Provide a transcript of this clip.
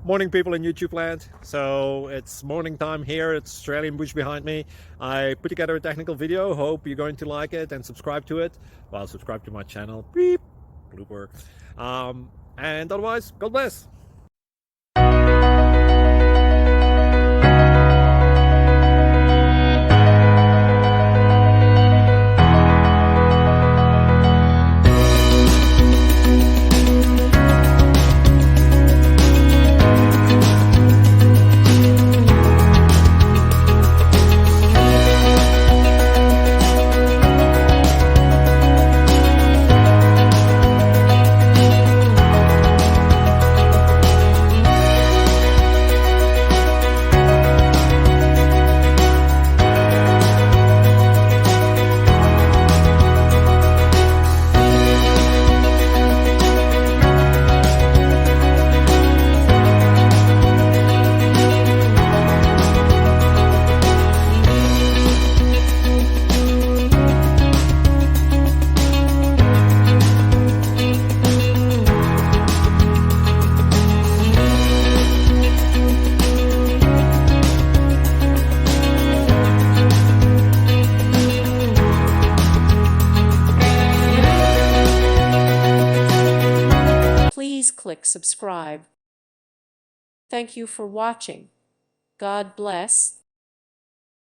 Morning, people in YouTube land. So it's morning time here. It's Australian bush behind me. I put together a technical video. Hope you're going to like it and subscribe to it. Well, subscribe to my channel. Beep. Blooper. And otherwise, God bless. Please click subscribe. Thank you for watching. God bless.